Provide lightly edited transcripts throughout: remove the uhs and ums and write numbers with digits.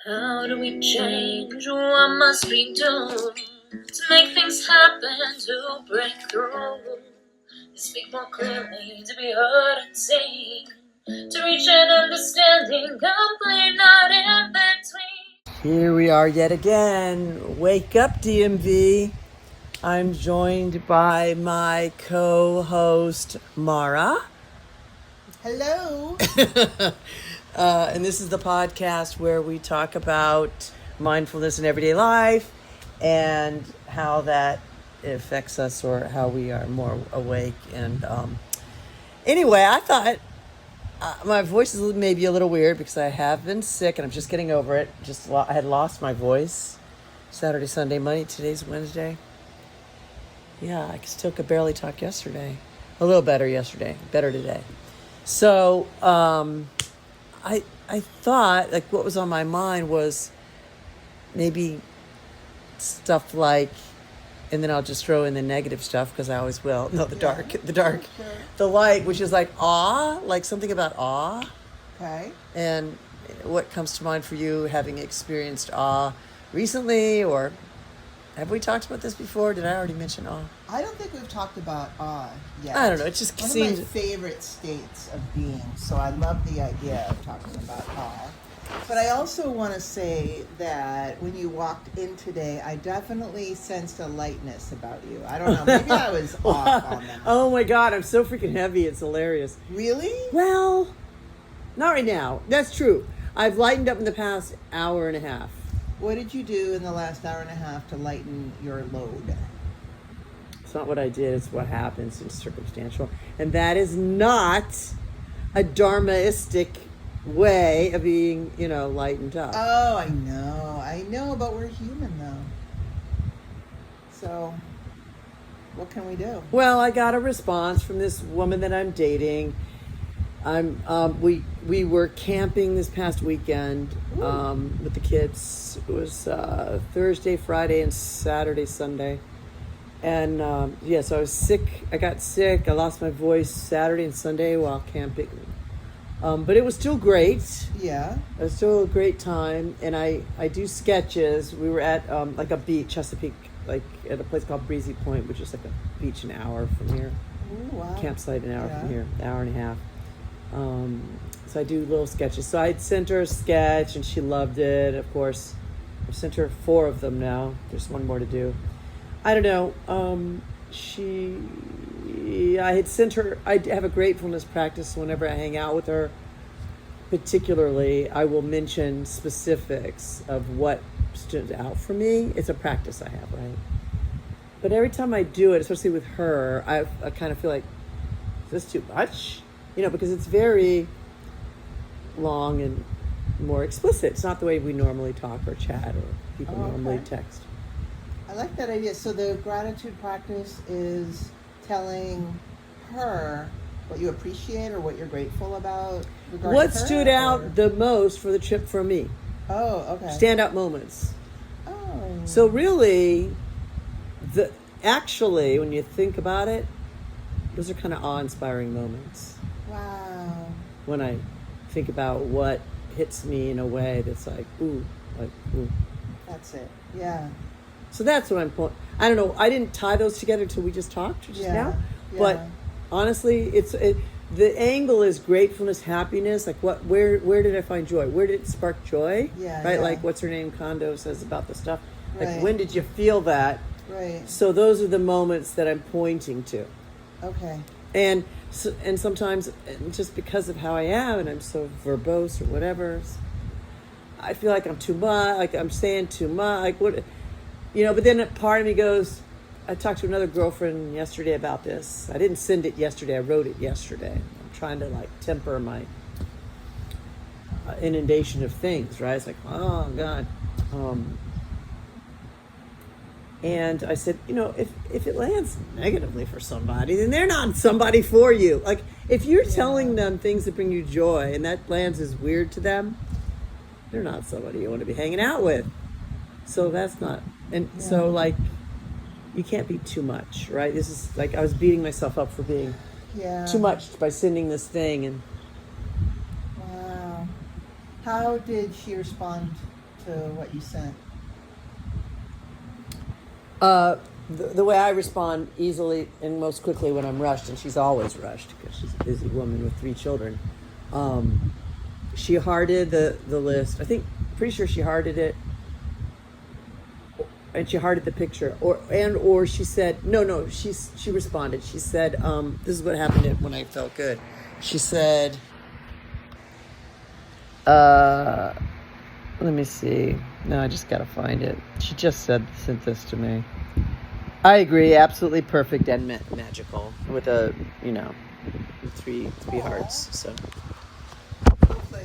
How do we change what must be done to make things happen, to break through, to speak more clearly, to be heard and seen, to reach an understanding, complete, not in between? Here we are yet again. Wake up, DMV. I'm joined by my co-host, Mara. Hello. And this is the podcast where we talk about mindfulness in everyday life and how that affects us or how we are more awake. And anyway, I thought my voice is maybe a little weird because I have been sick and I'm just getting over it. I had lost my voice Saturday, Sunday, Monday. Today's Wednesday. Yeah, I still could barely talk yesterday. A little better yesterday. Better today. So I thought, like, what was on my mind was maybe stuff like, and then I'll just throw in the negative stuff because I always will. No, the dark, Sure. the light, which is like awe, like something about awe. Okay. And what comes to mind for you, having experienced awe recently, or have we talked about this before? Did I already mention awe? I don't think we've talked about awe yet. I don't know. It just One seems... of my favorite states of being, so I love the idea of talking about awe. But I also want to say that when you walked in today, I definitely sensed a lightness about you. I don't know. Maybe I was off on that. Oh my God, I'm so freaking heavy. It's hilarious. Really? Well, not right now. That's true. I've lightened up in the past hour and a half. What did you do in the last hour and a half to lighten your load? It's not what I did, it's what happens. It's circumstantial. And that is not a dharmaistic way of being, lightened up. Oh, I know, but we're human though. So, what can we do? Well, I got a response from this woman that I'm dating. We were camping this past weekend with the kids. It was Thursday, Friday, and Saturday, Sunday. And so I was sick. I got sick. I lost my voice Saturday and Sunday while camping. But it was still great. Yeah. It was still a great time. And I do sketches. We were at like a beach, Chesapeake, like at a place called Breezy Point, which is like a beach an hour from here. Ooh, wow. Campsite an hour from here, an hour and a half. So I do little sketches. So I sent her a sketch and she loved it. Of course, I've sent her 4 of them now. There's one more to do. I don't know. I had sent her, I have a gratefulness practice whenever I hang out with her. Particularly, I will mention specifics of what stood out for me. It's a practice I have, right? But every time I do it, especially with her, I kind of feel like, is this too much? Because it's very long and more explicit. It's not the way we normally talk or chat or people normally text. I like that idea. So the gratitude practice is telling her what you appreciate or what you're grateful about. What stood out the most for the trip for me? Oh, okay. Standout moments. Oh. So really, actually, when you think about it, those are kind of awe-inspiring moments. Wow. When I think about what hits me in a way that's like, ooh. That's it. Yeah. So that's what I'm pointing. I don't know. I didn't tie those together until we just talked just now. Yeah. But honestly, the angle is gratefulness, happiness. Like where did I find joy? Where did it spark joy? Yeah. Right. Yeah. Like what's her name? Kondo says about the stuff. Like Right. when did you feel that? Right. So those are the moments that I'm pointing to. Okay. And sometimes just because of how I am and I'm so verbose or whatever, I feel like I'm too much. Like I'm saying too much. Like what? But then a part of me goes, I talked to another girlfriend yesterday about this. I didn't send it yesterday. I wrote it yesterday. I'm trying to temper my inundation of things, right? It's like, oh God. And I said, if it lands negatively for somebody, then they're not somebody for you. Like if you're telling them things that bring you joy and that lands as weird to them, they're not somebody you want to be hanging out with. So that's not, so you can't be too much, right? This is like, I was beating myself up for being too much by sending this thing. And wow. How did she respond to what you sent? The way I respond easily and most quickly when I'm rushed, and she's always rushed because she's a busy woman with 3 children. She hearted the list. Pretty sure she hearted it, and she hearted the picture, or she said no. She responded. She said, "This is what happened when I felt good." She said, "Let me see. No, I just gotta find it." She just sent this to me. I agree, absolutely perfect and magical with three hearts. So,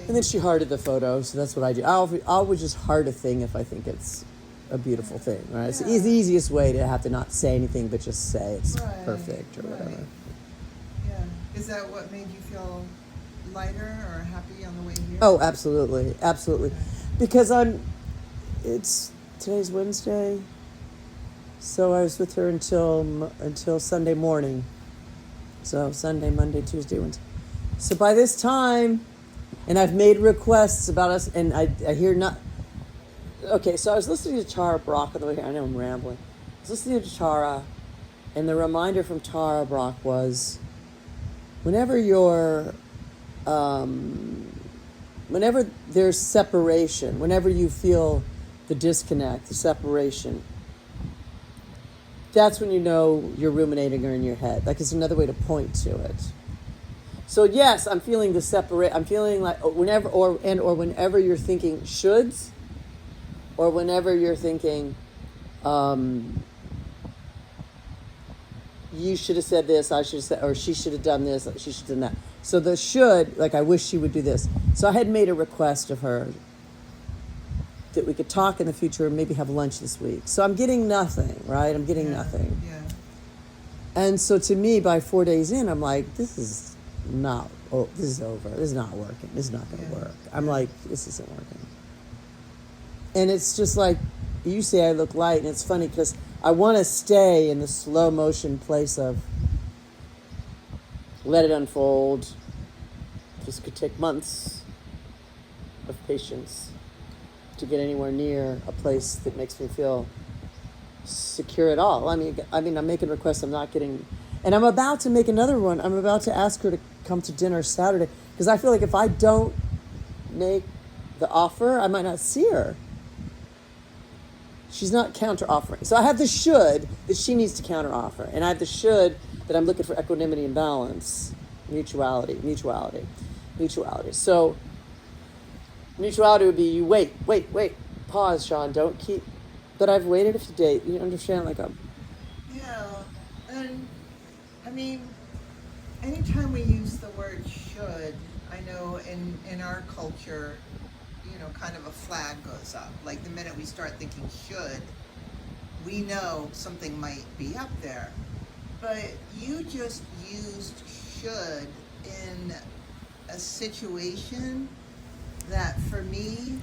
and then she hearted the photo. So that's what I do. I'll just heart a thing if I think it's a beautiful thing. Right? It's the easiest way to have to not say anything, but just say it's perfect or whatever. Yeah. Is that what made you feel lighter or happy on the way here? Oh, absolutely, absolutely. Because today's Wednesday. So I was with her until Sunday morning. So Sunday, Monday, Tuesday, Wednesday. So by this time, and I've made requests about us, and I hear not. Okay, so I was listening to Tara Brach on the way here. I know I'm rambling. I was listening to Tara, and the reminder from Tara Brach was, whenever there's separation, whenever you feel the disconnect, the separation, that's when you know you're ruminating or in your head. Like, it's another way to point to it. So yes, I'm feeling the separate. I'm feeling like whenever you're thinking shoulds, or whenever you're thinking, you should have said this, I should have said, or she should have done this, she should have done that. So the should, like, I wish she would do this. So I had made a request of her that we could talk in the future and maybe have lunch this week. So I'm getting nothing, right? I'm getting nothing. Yeah. And so to me, by 4 days in, I'm like, this is over. This is not working. This is not going to work. I'm like, this isn't working. And it's just like, you say I look light, and it's funny because I want to stay in the slow motion place of let it unfold. This could take months of patience to get anywhere near a place that makes me feel secure at all. I mean, I'm making requests. I'm not getting, and I'm about to make another one. I'm about to ask her to come to dinner Saturday because I feel like if I don't make the offer, I might not see her. She's not counter-offering. So I have the should that she needs to counter-offer, and I have the should that I'm looking for equanimity and balance, mutuality. So mutuality would be you wait, pause, Sean, don't keep. But I've waited a few days. You understand, like Yeah, and I mean, anytime we use the word should, I know in our culture, kind of a flag goes up. Like the minute we start thinking should, we know something might be up there. But you just used should in a situation that for me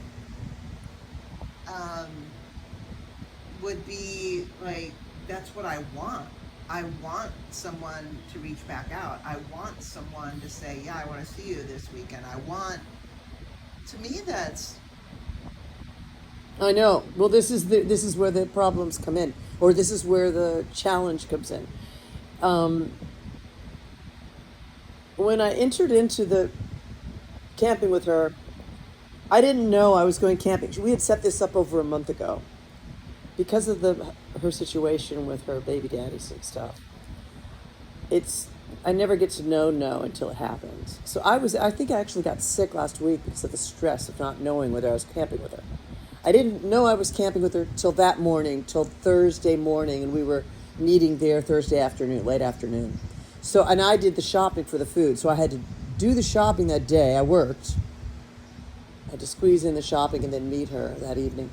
would be like, that's what I want. I want someone to reach back out. I want someone to say, yeah, I want to see you this weekend. To me, I know. Well, this is where the problems come in, or this is where the challenge comes in. When I entered into the camping with her, I didn't know I was going camping. We had set this up over a month ago because of her situation with her baby daddies and stuff. I never get to know until it happens. So I think I actually got sick last week because of the stress of not knowing whether I was camping with her. I didn't know I was camping with her till that morning, till Thursday morning, and we were meeting there Thursday afternoon, late afternoon. So, and I did the shopping for the food, so I had to do the shopping that day. I worked. I had to squeeze in the shopping and then meet her that evening.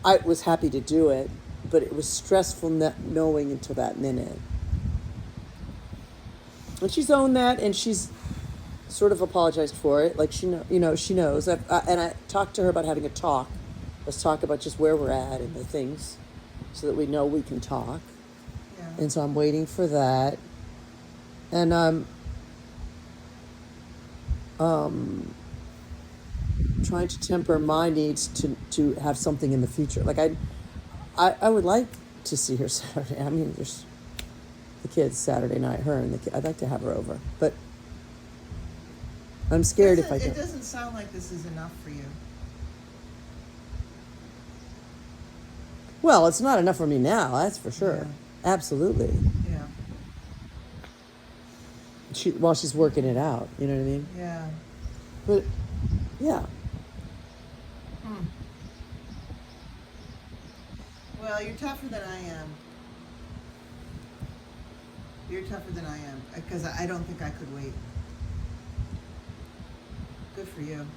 I was happy to do it, but it was stressful not knowing until that minute. And she's owned that, and she's sort of apologized for it. Like she knows. And I talked to her about having a talk. Let's talk about just where we're at and the things, so that we know we can talk. yeah. And so I'm waiting for that, and I'm trying to temper my needs to have something in the future. Like I would like to see her Saturday. I mean, there's the kids Saturday night, her and the kid. I'd like to have her over, but I'm scared if I It don't. doesn't sound like this is enough for you. Well, it's not enough for me now, that's for sure. Yeah. Absolutely. Yeah. While she's working it out, you know what I mean? Yeah. But yeah. Well, you're tougher than I am. You're tougher than I am because I don't think I could wait. Good for you.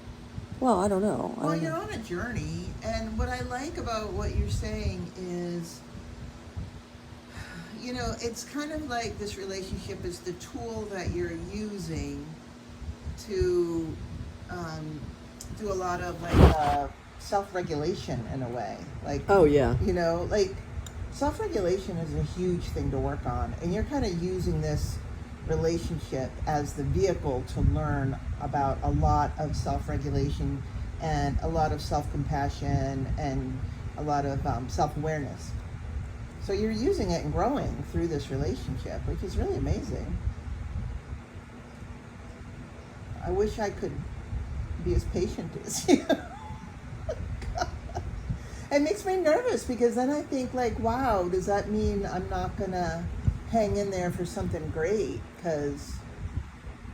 Well, I don't know. Well, you're on a journey, and what I like about what you're saying is, you know, it's kind of like this relationship is the tool that you're using to do a lot of like self-regulation in a way. Like, Oh yeah. you know, like self-regulation is a huge thing to work on, and you're kind of using this relationship as the vehicle to learn about a lot of self-regulation and a lot of self-compassion and a lot of self-awareness. So you're using it and growing through this relationship, which is really amazing. I wish I could be as patient as you. It makes me nervous because then I think like, wow, does that mean I'm not gonna hang in there for something great? Because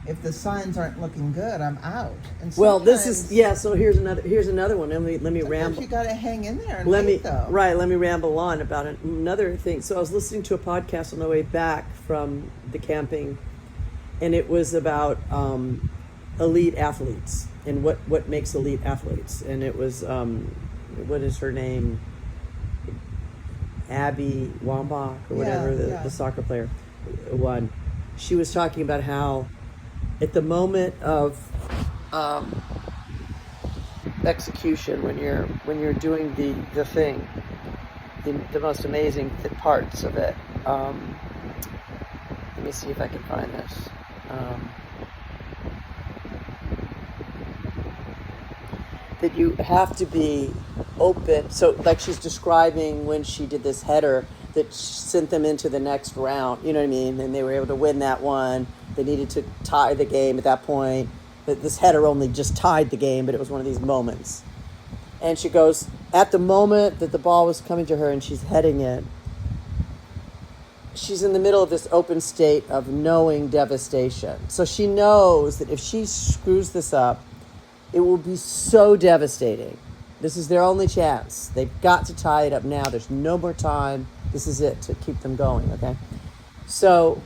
if the signs aren't looking good, I'm out. And Well, this is sometimes- So here's another one. Let me sometimes ramble. you gotta hang in there and Let wait, me though. Let me ramble on about another thing. So I was listening to a podcast on the way back from the camping, and it was about elite athletes and what makes elite athletes. And it was what is her name? Abby Wambach or whatever, Yeah. the soccer player one. She was talking about how at the moment of execution, when you're doing the thing, the most amazing parts of it. Let me see if I can find this. That you have to be open. So, like she's describing when she did this header that sent them into the next round. You know what I mean? And they were able to win that one. They needed to tie the game at that point. But this header only just tied the game, but it was one of these moments. And she goes, at the moment that the ball was coming to her and she's heading it, she's in the middle of this open state of knowing devastation. So she knows that if she screws this up, it will be so devastating. This is their only chance. They've got to tie it up now. There's no more time. This is it to keep them going, okay? So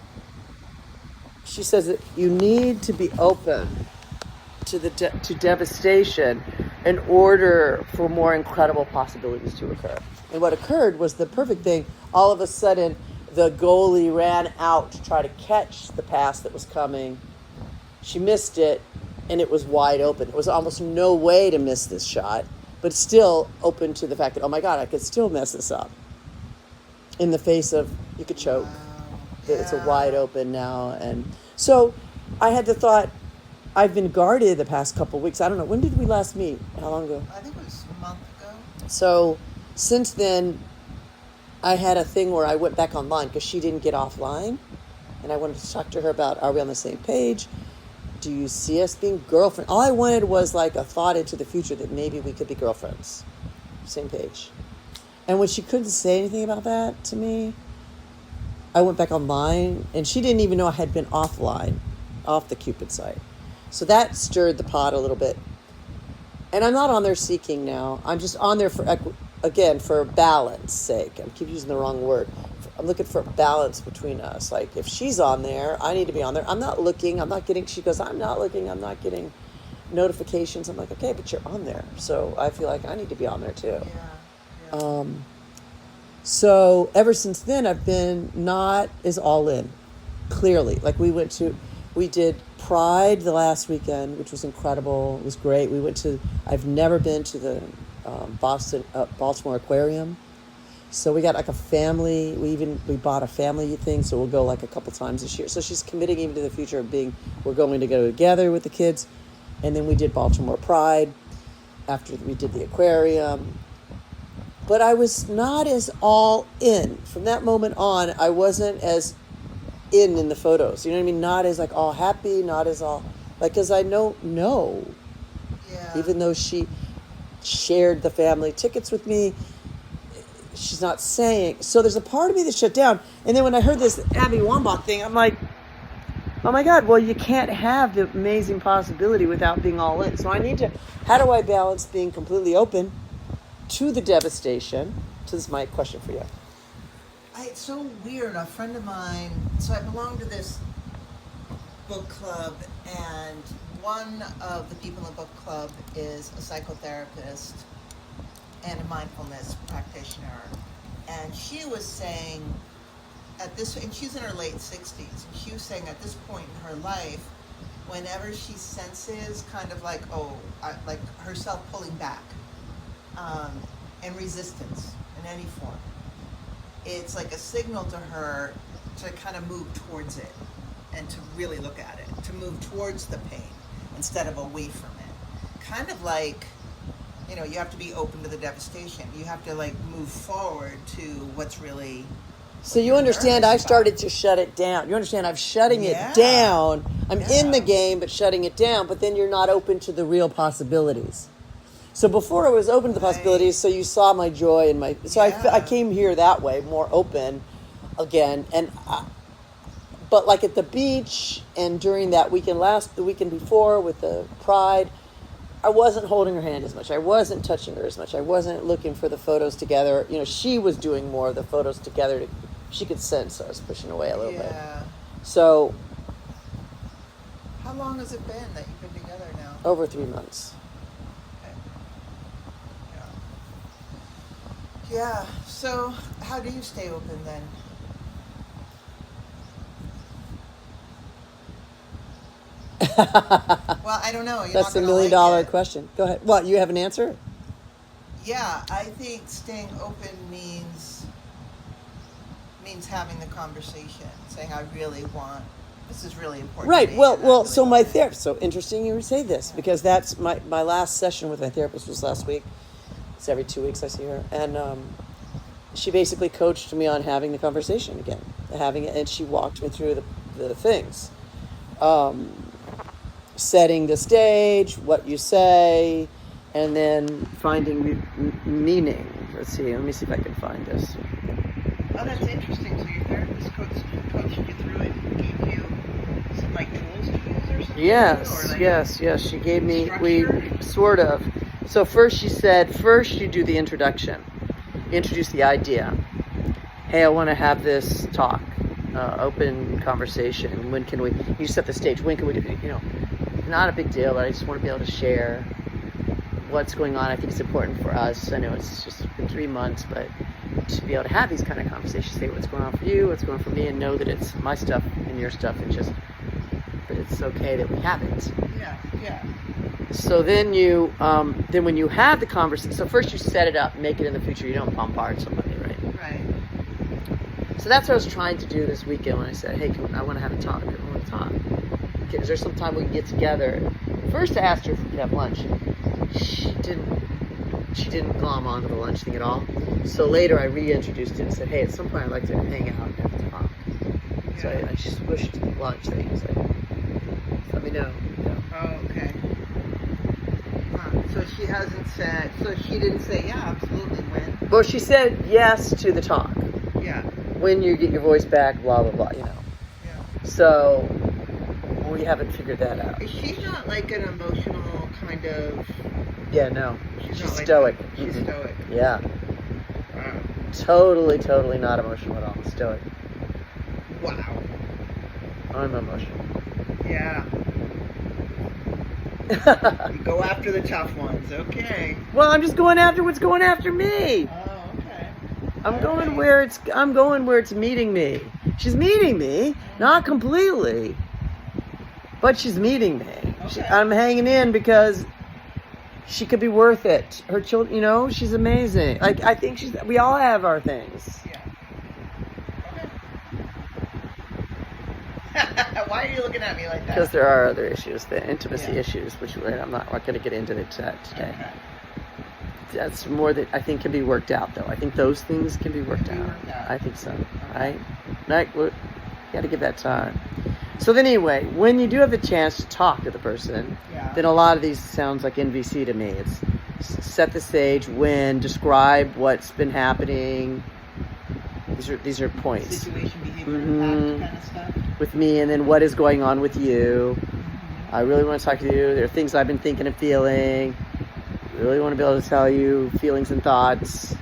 she says that you need to be open to to devastation in order for more incredible possibilities to occur. And what occurred was the perfect thing. All of a sudden, the goalie ran out to try to catch the pass that was coming. She missed it, and it was wide open. It was almost no way to miss this shot, but still open to the fact that, oh my God, I could still mess this up. In the face of, you could choke. That it's a wide open now. And so I had the thought, I've been guarded the past couple of weeks. I don't know, when did we last meet? How long ago? I think it was a month ago. So since then, I had a thing where I went back online because she didn't get offline. And I wanted to talk to her about, are we on the same page? Do you see us being girlfriend? All I wanted was like a thought into the future that maybe we could be girlfriends. Same page. And when she couldn't say anything about that to me, I went back online, and she didn't even know I had been offline, off the Cupid site. So that stirred the pot a little bit. And I'm not on there seeking now. I'm just on there for balance sake. I keep using the wrong word. I'm looking for a balance between us. Like, if she's on there, I need to be on there. I'm not looking. I'm not getting, she goes, I'm not looking. I'm not getting notifications. I'm like, okay, but you're on there. So I feel like I need to be on there too. Yeah. So ever since then, I've been not as all in, clearly. Like we did Pride the last weekend, which was incredible. It was great. I've never been to the Baltimore Aquarium. So we got like a family, we bought a family thing, so we'll go like a couple times this year. So she's committing even to the future of we're going to go together with the kids. And then we did Baltimore Pride. after we did the aquarium. But I was not as all in. From that moment on, I wasn't as in the photos. You know what I mean? Not as like all happy, not as all like, because I know, Yeah. even though she shared the family tickets with me, she's not saying. So there's a part of me that shut down. And then when I heard this Abby Wambach thing, I'm like, oh my God, well, you can't have the amazing possibility without being all in. So I need to, how do I balance being completely open to the devastation? So this is my question for you. It's so weird. A friend of mine, so I belong to this book club, and one of the people in the book club is a psychotherapist and a mindfulness practitioner. And she was saying at this, and she's in her late 60s, and she was saying at this point in her life, whenever she senses kind of like, like herself pulling back, and resistance in any form, it's like a signal to her to kind of move towards it and to really look at it, to move towards the pain instead of away from it. Kind of like, you know, you have to be open to the devastation. You have to like move forward to what's really. So you understand I started to shut it down. You understand I'm shutting it down. I'm in the game, but shutting it down. But then you're not open to the real possibilities. So before I was open to the possibilities, so you saw my joy and my. So I came here that way, more open, again, but like at the beach and during that weekend, the weekend before with the Pride, I wasn't holding her hand as much. I wasn't touching her as much. I wasn't looking for the photos together. You know, she was doing more of the photos together. She could sense I was pushing away a little bit. So. How long has it been that you've been together now? Over 3 months. Yeah. So how do you stay open then? Well, I don't know. That's the $1 million question. Go ahead. What, you have an answer? Yeah, I think staying open means having the conversation, saying I really want. This is really important. Right. to me, Well. and I really So want my it. therapist. So interesting you would say this, because that's my last session with my therapist was last week. It's every 2 weeks I see her, and she basically coached me on having the conversation again, having it, and she walked me through the things, setting the stage, what you say, and then finding meaning. Let's see. Let me see if I can find this. Oh, that's interesting. So your therapist coached you through it and gave you some like tools to use or something? Yes, or like yes. She gave me, structure? sort of. So first she said, you do the introduction. Introduce the idea. Hey, I want to have this talk, open conversation. When can we, you set the stage. When can we do it? You know, not a big deal, but I just want to be able to share what's going on. I think it's important for us. I know it's just been 3 months, but to be able to have these kind of conversations, say what's going on for you, what's going on for me, and know that it's my stuff and your stuff, and just that it's okay that we have it. Yeah. So then you, then when you have the conversation, so first you set it up, make it in the future. You don't bombard somebody, right? Right. So that's what I was trying to do this weekend when I said, hey, I want to have a talk. I want to talk. Okay, is there some time we can get together? First I asked her if we could have lunch. She didn't glom onto the lunch thing at all. So later I reintroduced it and said, hey, at some point I'd like to hang out and have a talk. So I swished the lunch thing. It's like, let me know. Oh, okay. So she hasn't said. So she didn't say, yeah, absolutely. When? Well, she said yes to the talk. Yeah. When you get your voice back, blah, blah, blah, you know. Yeah. So we haven't figured that out. Is she not like an emotional kind of? Yeah, no. She's She's not like stoic. that. She's stoic. Yeah. Wow. Totally not emotional at all. Stoic. Wow. I'm emotional. Yeah. You go after the tough ones. Okay. Well, I'm just going after what's going after me. Oh, okay. I'm going where it's meeting me. She's meeting me, not completely, but she's meeting me. Okay. I'm hanging in because she could be worth it. Her children, you know, she's amazing. Like, I think we all have our things. Yeah. Okay. Why are you looking at me like that? Because there are other issues, the intimacy Yeah. issues, which I'm not going to get into today. Okay. that's more that I think can be worked out, though. I think those things can be worked Can be out. worked out. I think so. Right? Well, you got to give that time. So then, anyway, when you do have a chance to talk to the person, Yeah. then a lot of these sounds like NVC to me. It's set the stage, when, describe what's been happening. These are points Situation, behavior, Mhm. impact kind of stuff. with me, and then what is going on with you. I really want to talk to you. There are things I've been thinking and feeling. Really want to be able to tell you feelings and thoughts.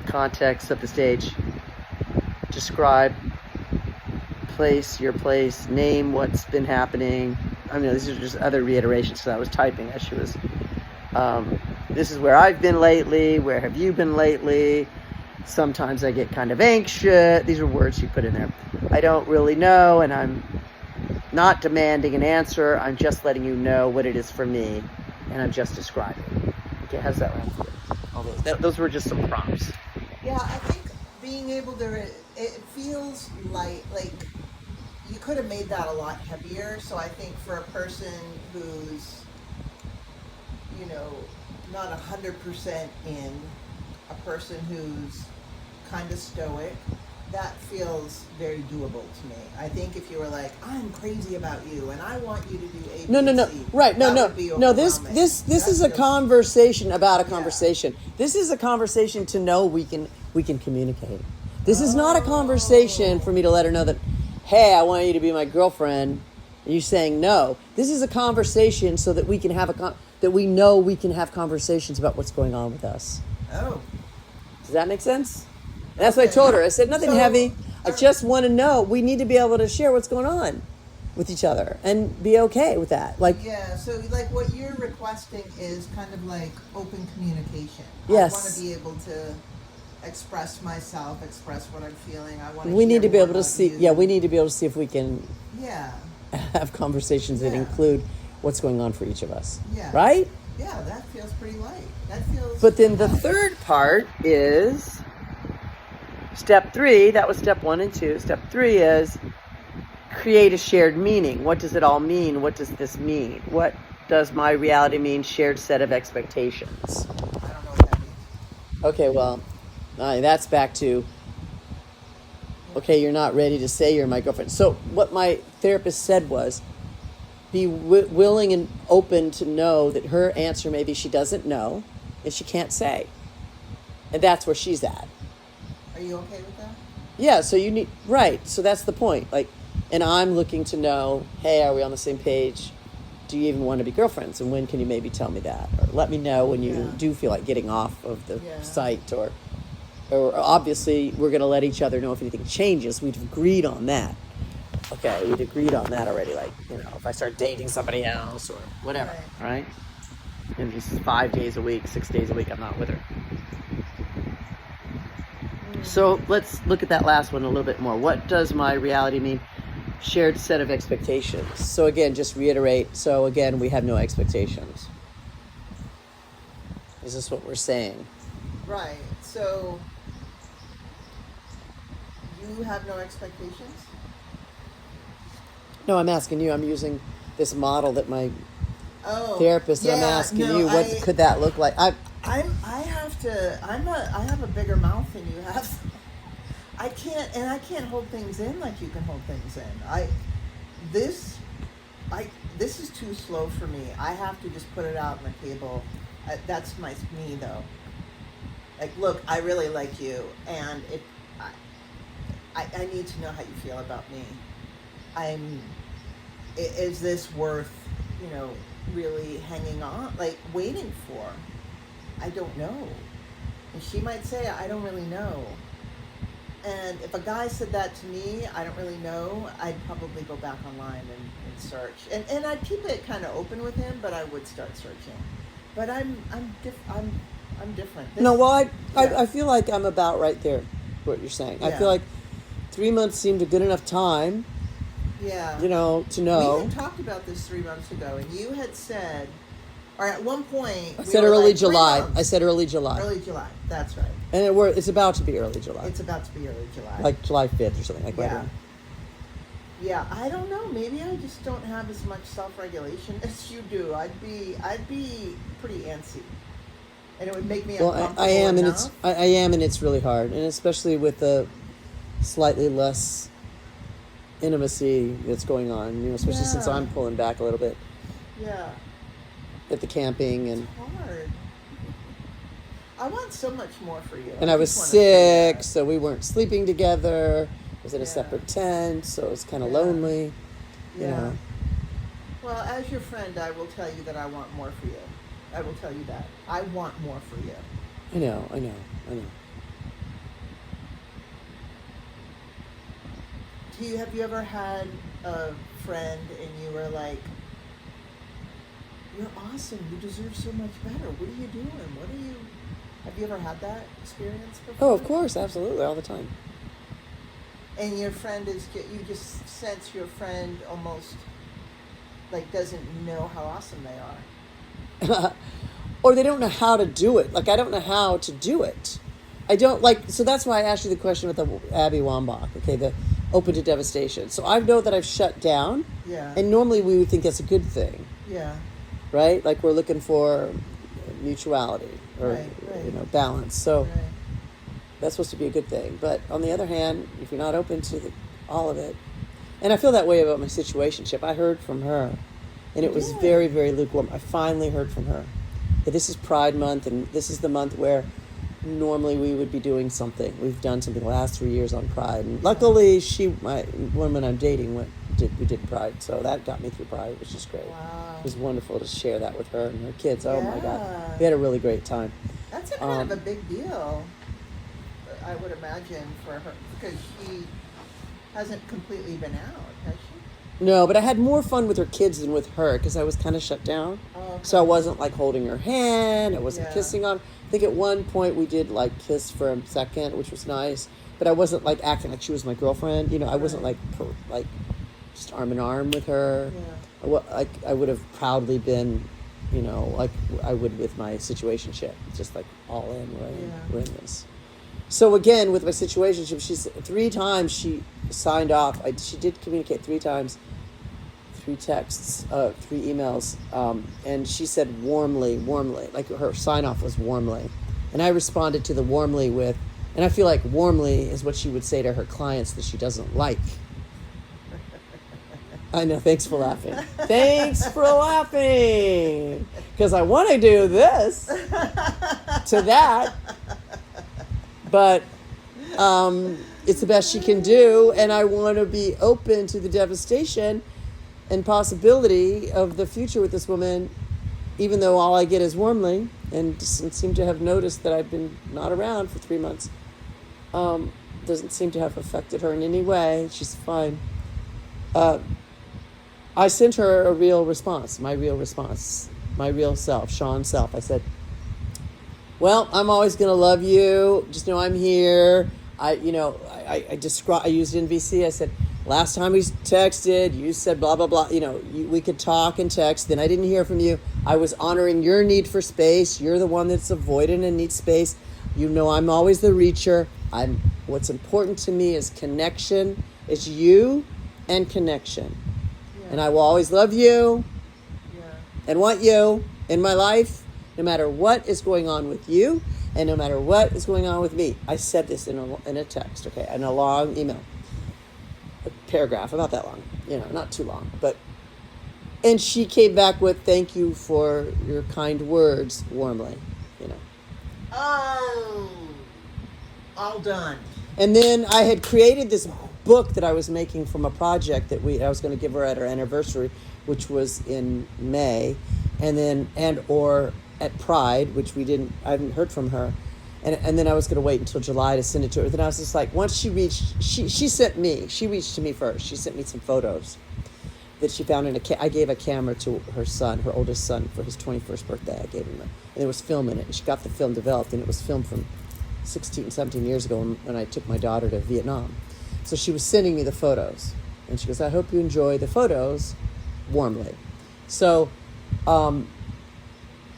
Context, set the stage. Describe your place, name what's been happening. I mean, these are just other reiterations. So I was typing as she was. This is where I've been lately. Where have you been lately? Sometimes I get kind of anxious. These are words she put in there. I don't really know, and I'm not demanding an answer. I'm just letting you know what it is for me, and I'm just describing. Okay, how's that land for you? All those were just some prompts. Yeah, I think being able to, it feels like you could have made that a lot heavier. So I think for a person who's, not 100% in, a person who's kind of stoic, that feels very doable to me. I think if you were like, I'm crazy about you and I want you to do A, B, No. and C, Right. that No. would be No. This overwhelming. this That is a feels- conversation about a Yeah. conversation. This is a conversation to know we can communicate. This is not a conversation for me to let her know that, hey, I want you to be my girlfriend. And you saying no. This is a conversation so that we can have that we know we can have conversations about what's going on with us. Oh. Does that make sense? And that's what I told her. I said nothing So- heavy. I just want to know. We need to be able to share what's going on with each other and be okay with that. Like, Yeah, so like what you're requesting is kind of like open communication. Yes. I want to be able to express myself, express what I'm feeling. I want to we need to be hear able to more see. about you. Yeah, we need to be able to see if we can Yeah. have conversations that Yeah. include what's going on for each of us. Yeah. Right? Yeah, that feels pretty light. That feels But then the third part is step 3. That was step 1 and 2. Step 3 is create a shared meaning. What does it all mean? What does this mean? What does my reality mean? Shared set of expectations. I don't know what that means. Okay, well, that's back to, okay, you're not ready to say you're my girlfriend. So what my therapist said was, be willing and open to know that her answer maybe she doesn't know and she can't say. And that's where she's at. Are you okay with that? Yeah, so you need, right, so that's the point. Like, and I'm looking to know, hey, are we on the same page? Do you even want to be girlfriends? And when can you maybe tell me that? Or let me know when you Yeah. do feel like getting off of the Yeah. site. Or obviously, we're going to let each other know if anything changes. We've agreed on that. Okay, we'd agreed on that already. Like, if I start dating somebody else or whatever, right? And this is 5 days a week, 6 days a week, I'm not with her. So let's look at that last one a little bit more. What does my reality mean? Shared set of expectations. So again, just reiterate. So again, we have no expectations. Is this what we're saying? Right. So you have no expectations? No, I'm asking you. I'm using this model that my Oh. therapist, and I'm asking you, what could that look like? I have a bigger mouth than you have. I can't hold things in like you can hold things in. This is too slow for me. I have to just put it out on the table. That's me though. Like, look, I really like you, and I need to know how you feel about me. Is this worth, really hanging on, like waiting for? I don't know. And she might say, I don't really know. And if a guy said that to me, I don't really know, I'd probably go back online and search. And I'd keep it kind of open with him, but I would start searching. But I'm different. No, well, Yeah. I feel like I'm about right there, what you're saying. I Yeah. feel like 3 months seemed a good enough time, Yeah. to know. We had talked about this 3 months ago, and you had said, or at one point, I said early July. I said early July. Early July, that's right. And it's about to be early July. It's about to be early July. Like July 5th or something like yeah. that. Yeah, I don't know. Maybe I just don't have as much self-regulation as you do. I'd be pretty antsy, and it would make me Well, uncomfortable I am, and enough. I am, and it's really hard, and especially with the slightly less intimacy that's going on. Especially since Yeah. I'm pulling back a little bit Yeah, at the camping, it's and hard. I want so much more for you. I was just wanna say sick, that. so we weren't sleeping together. I was in a Yeah. separate tent, so it was kind of Yeah. lonely. You Yeah. know. Well, as your friend, I will tell you that I want more for you. I will tell you that. I want more for you. I know. Have you ever had a friend and you were like, "You're awesome. You deserve so much better. What are you doing? What are you?" Have you ever had that experience before? Oh, of course, absolutely, all the time. And your friend you just sense your friend almost like doesn't know how awesome they are. Or they don't know how to do it. Like, I don't know how to do it. I don't like, so that's why I asked you the question with the Abby Wambach, okay, the open to devastation. So I know that I've shut down, Yeah. and normally we would think that's a good thing, Yeah. right? Like we're looking for mutuality or, Right. balance. So Right. that's supposed to be a good thing. But on the other hand, if you're not open to all of it, and I feel that way about my situationship. I heard from her, and it was Yeah. very, very lukewarm. I finally heard from her that this is Pride Month, and this is the month where normally we would be doing something. We've done something the last 3 years on Pride, and luckily, my woman I'm dating we did Pride, so that got me through Pride, which is great. Wow. It was wonderful to share that with her and her kids. Oh my God, Yeah. we had a really great time. That's a kind of a big deal, I would imagine, for her, because she hasn't completely been out, has she? No, but I had more fun with her kids than with her because I was kind of shut down. Oh, okay. So I wasn't like holding her hand. I wasn't Yeah. kissing on. I think at one point we did like kiss for a second, which was nice. But I wasn't like acting like she was my girlfriend. I wasn't like just arm in arm with her. Yeah. I would have proudly been, like I would with my situationship, just like all in. We're in this. So again, with my situationship, she's 3 times she signed off. She did communicate 3 times. 3 texts, 3 emails, and she said warmly, like her sign off was warmly. And I responded to the warmly with, and I feel like warmly is what she would say to her clients that she doesn't like. I know, thanks for laughing. Thanks for laughing. Because I want to do this to that, but it's the best she can do, and I want to be open to the devastation and possibility of the future with this woman, even though all I get is warmly, and doesn't seem to have noticed that I've been not around for 3 months. Doesn't seem to have affected her in any way. She's fine. I sent her a real response, my real self, Sean's self. I said, well, I'm always going to love you. Just know I'm here. I used NVC. I said, last time we texted, you said blah, blah, blah. We could talk and text. Then I didn't hear from you. I was honoring your need for space. You're the one that's avoidant and needs space. I'm always the reacher. What's important to me is connection. It's you and connection. Yeah. And I will always love you Yeah. and want you in my life, no matter what is going on with you and no matter what is going on with me. I said this in a text, okay, in a long email. A paragraph, about that long, not too long, and she came back with, thank you for your kind words, warmly, Oh, all done. And then I had created this book that I was making from a project that I was going to give her at her anniversary, which was in May, or at Pride, which I hadn't heard from her. And then I was going to wait until July to send it to her. Then I was just like, once she reached to me first. She sent me some photos that she found I gave a camera to her son, her oldest son, for his 21st birthday. I gave him and there was film in it. And she got the film developed, and it was filmed from 16, 17 years ago when I took my daughter to Vietnam. So she was sending me the photos. And she goes, I hope you enjoy the photos, warmly. So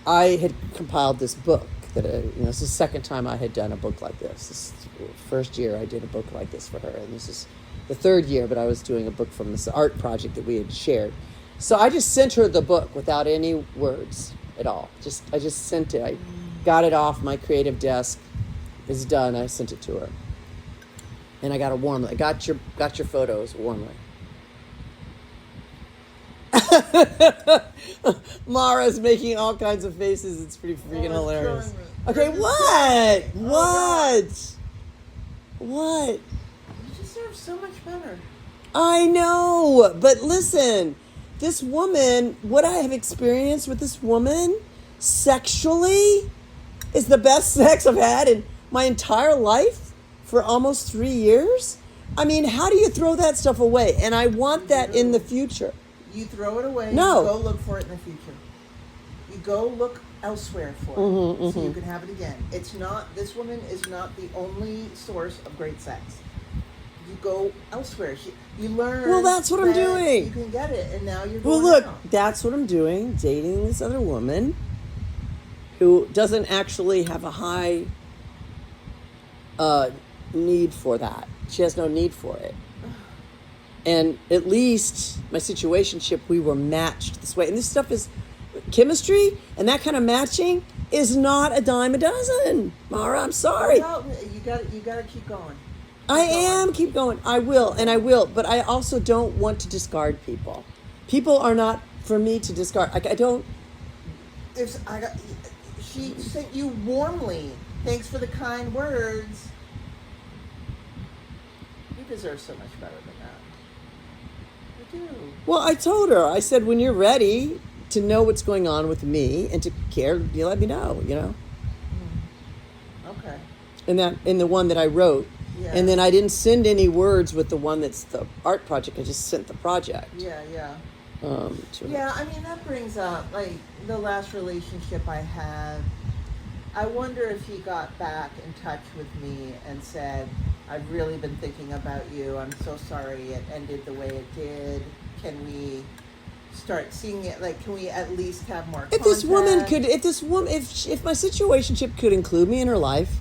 I had compiled this book that, it's the second time I had done a book like this. This first year I did a book like this for her, and this is the third year, but I was doing a book from this art project that we had shared. So I just sent her the book without any words at all. I just sent it. I got it off my creative desk. It's done. I sent it to her. And I got a warmly. I got your photos warmly. Mara's making all kinds of faces. It's pretty freaking hilarious. Okay, what? What? You deserve so much better. I know, but listen, this woman, what I have experienced with this woman sexually is the best sex I've had in my entire life for almost 3 years. I mean, how do you throw that stuff away? And I want that in the future. You throw it away. No. You go look for it in the future. You go look elsewhere for it, so you can have it again. It's not. This woman is not the only source of great sex. You go elsewhere. You learn. Well, that's what I'm doing. You can get it, and now you're Well, going look, out. that's what I'm doing. Dating this other woman who doesn't actually have a high need for that. She has no need for it. And at least my situationship, we were matched this way. And this stuff is chemistry, and that kind of matching is not a dime a dozen. Mara, I'm sorry. Well, you got to keep going. Keep going. I will. But I also don't want to discard people. People are not for me to discard. I don't. She sent you warmly. Thanks for the kind words. You deserve so much better than that. You do. Well, I told her. I said, when you're ready to know what's going on with me and to care, you let me know. Okay. In the one that I wrote. Yeah. And then I didn't send any words with the one that's the art project. I just sent the project. Yeah. To her. Yeah, I mean, that brings up, like, the last relationship I had. I wonder if he got back in touch with me and said, I've really been thinking about you. I'm so sorry it ended the way it did. Can we start seeing it? Like, can we at least have more contact? If my situationship could include me in her life,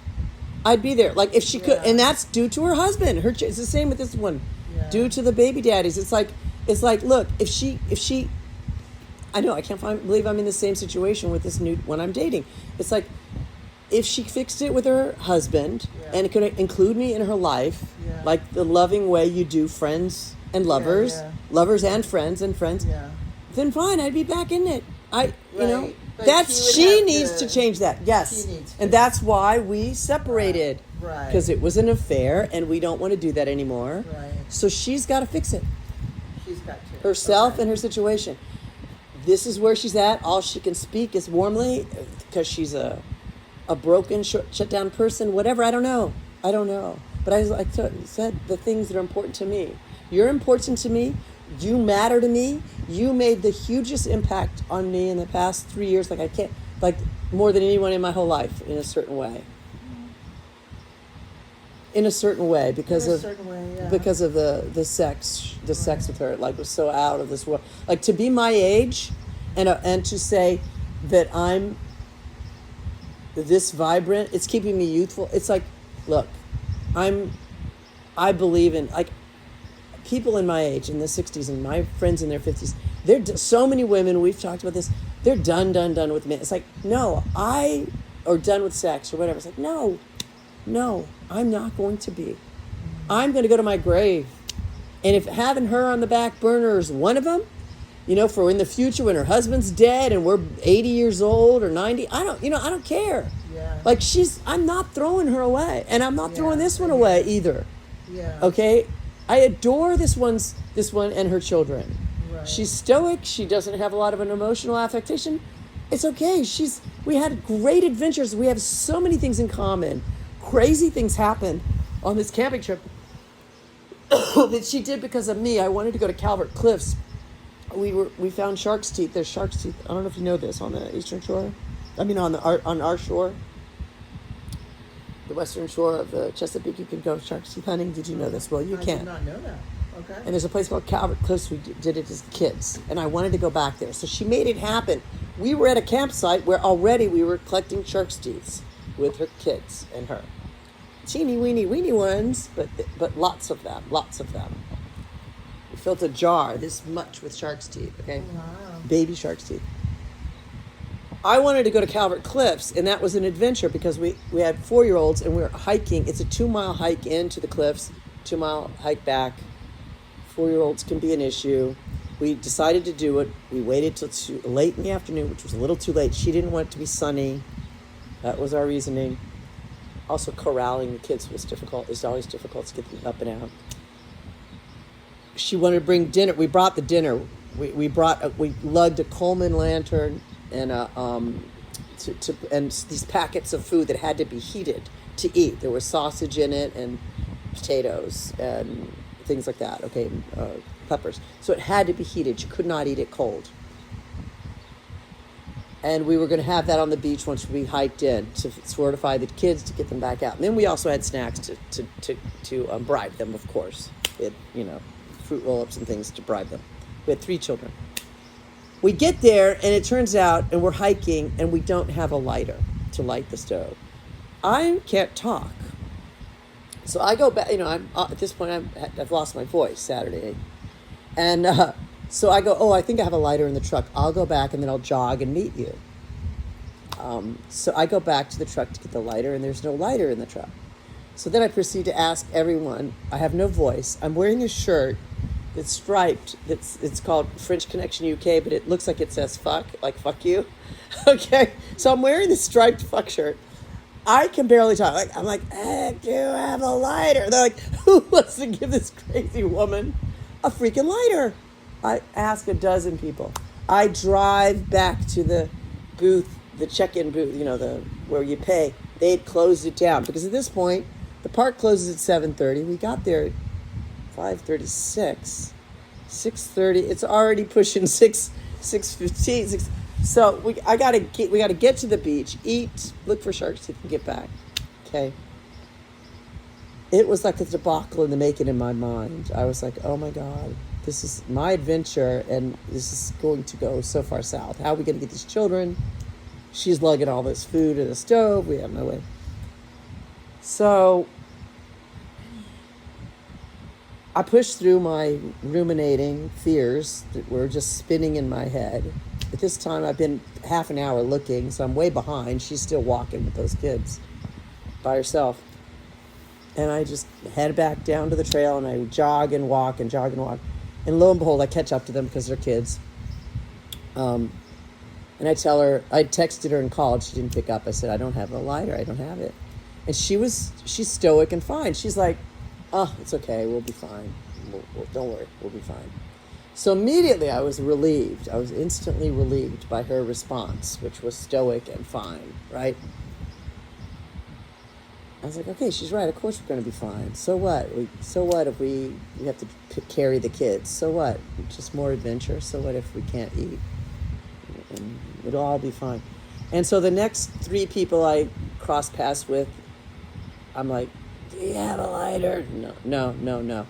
I'd be there. Like, if she could, and that's due to her husband. It's the same with this one. Yeah. Due to the baby daddies. It's like, look, if she, I know, I can't believe I'm in the same situation with this new one I'm dating. It's like, if she fixed it with her husband and it could include me in her life, like the loving way you do friends and lovers, lovers and friends, then fine, I'd be back in it. But she needs to change that. Yes. She needs to. And that's why we separated. Right. Because it was an affair and we don't want to do that anymore. Right. So she's got to fix it. She's got to. Herself and her situation. This is where she's at. All she can speak is warmly because she's a broken, shut down person, whatever. I don't know. But I said the things that are important to me. You're important to me. You matter to me. You made the hugest impact on me in the past 3 years. Like more than anyone in my whole life in a certain way. Because of the sex with her, like, was so out of this world. Like, to be my age and to say that I'm this vibrant, it's keeping me youthful. It's like, look, I believe in, like, people in my age, in the 60s, and my friends in their 50s, so many women, we've talked about this, they're done with men. It's like, no, or done with sex or whatever. It's like, no, I'm not going to be. I'm going to go to my grave. And if having her on the back burner is one of them, for in the future when her husband's dead and we're 80 years old or 90, I don't care. Yeah. Like, I'm not throwing her away, and I'm not throwing this one away either. Yeah. Okay? I adore this one and her children. Right. She's stoic. She doesn't have a lot of an emotional affectation. It's okay. We had great adventures. We have so many things in common. Crazy things happened on this camping trip that she did because of me. I wanted to go to Calvert Cliffs. We found shark's teeth. There's shark's teeth. I don't know if you know this, on the eastern shore. I mean, on our shore, the western shore of the Chesapeake, you can go shark's teeth hunting. Did you know this? Well, you I can. did not know that. Okay. And there's a place called Calvert Cliffs. We did it as kids, and I wanted to go back there. So she made it happen. We were at a campsite where already we were collecting shark's teeth with her kids and her. teeny weeny ones, but lots of them. We filled a jar this much with shark's teeth. Okay, Wow. baby shark's teeth. I wanted to go to Calvert Cliffs, and that was an adventure because we had 4-year-olds and we were hiking. It's a 2-mile hike into the cliffs, 2-mile hike back. 4-year-olds can be an issue. We decided to do it. We waited till late in the afternoon, which was a little too late. She didn't want it to be sunny. That was our reasoning. Also, corralling the kids was difficult. It's always difficult to get them up and out. She wanted to bring dinner. We brought the dinner. We lugged a Coleman lantern and and these packets of food that had to be heated to eat. There was sausage in it and potatoes and things like that. Okay, peppers. So it had to be heated. You could not eat it cold. And we were going to have that on the beach once we hiked in to fortify the kids to get them back out. And then we also had snacks to bribe them, of course. We had, fruit roll-ups and things to bribe them. We had 3 children. We get there, and it turns out, and we're hiking, and we don't have a lighter to light the stove. I can't talk. So I go back, I'm at this point, I've lost my voice Saturday. And so I go, I think I have a lighter in the truck. I'll go back, and then I'll jog and meet you. So I go back to the truck to get the lighter, and there's no lighter in the truck. So then I proceed to ask everyone. I have no voice. I'm wearing a shirt that's striped. It's called French Connection UK, but it looks like it says fuck, like fuck you. Okay, so I'm wearing this striped fuck shirt. I can barely talk. I'm like, do you have a lighter? They're like, who wants to give this crazy woman a freaking lighter? I ask a dozen people. I drive back to the booth, the check-in booth, where you pay. They had closed it down because at this point, the park closes at 7:30. We got there at 5:36, 6:30. It's already pushing 6:15. So we gotta get to the beach, eat, look for sharks teeth, and get back. Okay. It was like a debacle in the making in my mind. I was like, oh my God, this is my adventure, and this is going to go so far south. How are we gonna get these children? She's lugging all this food in the stove. We have no way. So I pushed through my ruminating fears that were just spinning in my head. At this time, I've been half an hour looking, so I'm way behind. She's still walking with those kids by herself. And I just head back down to the trail, and I jog and walk and jog and walk. And lo and behold, I catch up to them because they're kids. And I tell her, I texted her and called. She didn't pick up. I said, I don't have a lighter. I don't have it. And she's stoic and fine. She's like, oh, it's okay. We'll be fine. Don't worry. We'll be fine. So immediately I was relieved. I was instantly relieved by her response, which was stoic and fine, right? I was like, okay, she's right. Of course we're going to be fine. So what? So what if we have to carry the kids? So what? Just more adventure. So what if we can't eat? And it'll all be fine. And so the next 3 people I crossed paths with, I'm like, do you have a lighter? No.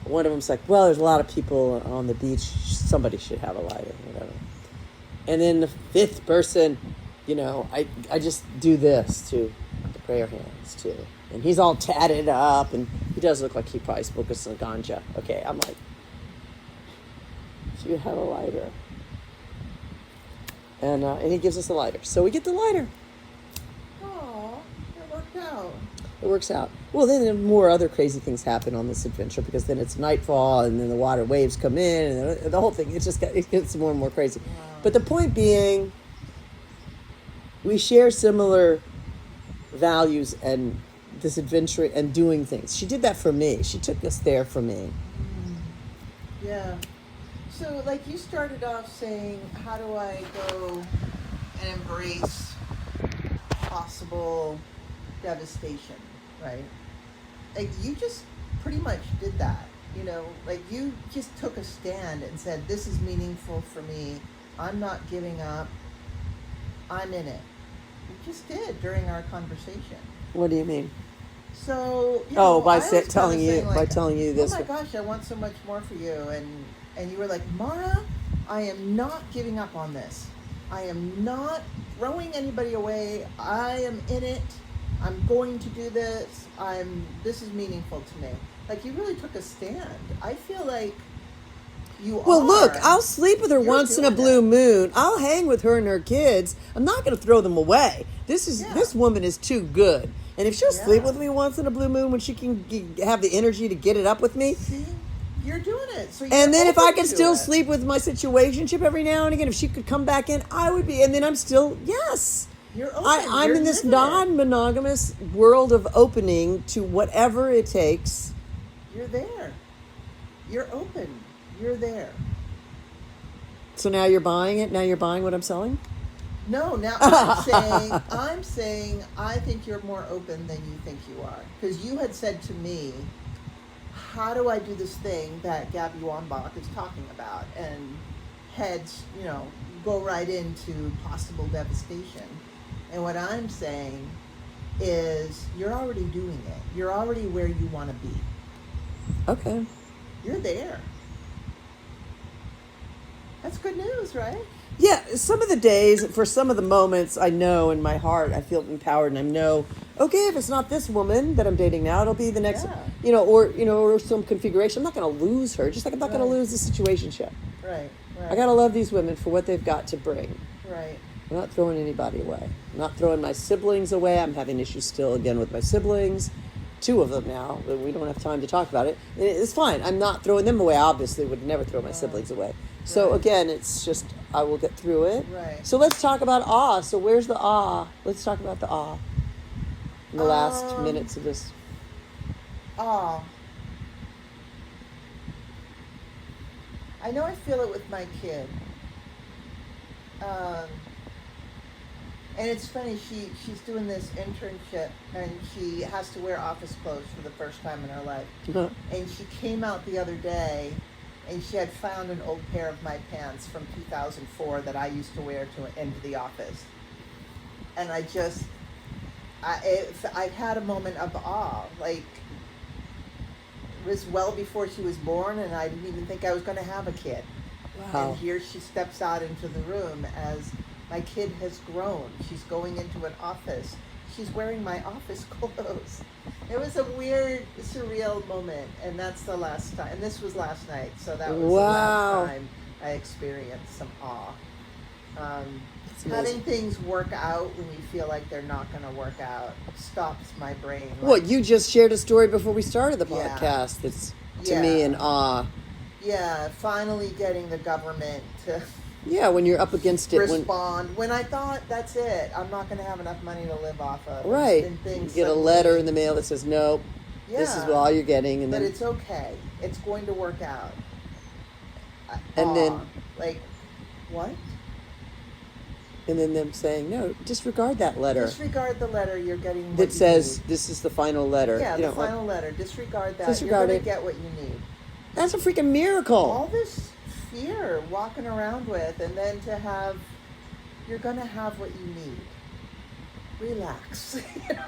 One of them's like, well, there's a lot of people on the beach. Somebody should have a lighter, whatever. And then the 5th person, I just do this to the prayer hands too. And he's all tatted up, and he does look like he probably smoked some ganja. Okay, I'm like, do you have a lighter? And he gives us a lighter. So we get the lighter. Oh, it worked out. It works out. Well, then more other crazy things happen on this adventure because then it's nightfall and then the water waves come in and the whole thing. It gets more and more crazy. Wow. But the point being, we share similar values and this adventure and doing things. She did that for me. She took us there for me. Yeah. So, like, you started off saying, how do I go and embrace possible devastation, right? Like, you just pretty much did that, like, you just took a stand and said, this is meaningful for me. I'm not giving up. I'm in it. You just did during our conversation. What do you mean? So, by telling you this. Oh my gosh, I want so much more for you. And you were like, Mara, I am not giving up on this. I am not throwing anybody away. I am in it. I'm going to do this. This is meaningful to me. Like, you really took a stand. I feel like you Well, are. look, I'll sleep with her You're once in a doing blue it. moon. I'll hang with her and her kids. I'm not going to throw them away. This Yeah. woman is too good. And if she'll sleep Yeah. with me once in a blue moon when she can have the energy to get it up with me, See? You're doing it. So and then if I open could to still it. sleep with my situationship every now and again, if she could come back in, I would be. And then I'm still, yes. You're open. I'm You're in this living it. non-monogamous world of opening to whatever it takes. You're there. You're open. You're there. So now you're buying it? Now you're buying what I'm selling? No, now I'm saying I think you're more open than you think you are. Because you had said to me, how do I do this thing that Gabby Wambach is talking about? And heads, go right into possible devastation. And what I'm saying is you're already doing it. You're already where you want to be. Okay. You're there. That's good news, right? Yeah, some of the days, for some of the moments, I know in my heart, I feel empowered, and I know, okay, if it's not this woman that I'm dating now, it'll be the next, Yeah. or some configuration. I'm not going to lose her, just like I'm not going to Right. lose the situationship. Right. I got to love these women for what they've got to bring. Right. I'm not throwing anybody away. I'm not throwing my siblings away. I'm having issues still, again, with my siblings. 2 of them now. We don't have time to talk about it. It's fine. I'm not throwing them away. Obviously, would never throw my siblings away. So Right. again, it's just, I will get through it. Right. So let's talk about awe. So where's the awe? Let's talk about the awe in the last minutes of this. I know I feel it with my kid. And it's funny, she's doing this internship and she has to wear office clothes for the first time in her life. And she came out the other day and she had found an old pair of my pants from 2004 that I used to wear into the office. And I had a moment of awe. Like, it was well before she was born and I didn't even think I was going to have a kid. Wow. And here she steps out into the room as my kid has grown. She's going into an office. She's wearing my office clothes. It was a weird, surreal moment, and that's the last time. And this was last night, so that was the last time I experienced some awe. Having things work out when you feel like they're not going to work out stops my brain. Well, you just shared a story before we started the Yeah. podcast that's, to me, an awe. Yeah, finally getting the government to Yeah, when you're up against it. respond. When I thought, that's it, I'm not going to have enough money to live off of. Right. And You things get a suddenly- letter in the mail that says, nope, Yeah, this is all you're getting. And but then, it's okay. It's going to work out. And then- like, what? and then them saying, no, disregard that letter Disregard the letter. You're getting what that you says, need. this is the final letter. Yeah, You the know, like, final letter. Disregard that. Disregard You're it. going to get what you need. that's a freaking miracle. All this fear walking around with, and then to have, you're going to have what you need. Relax. You know?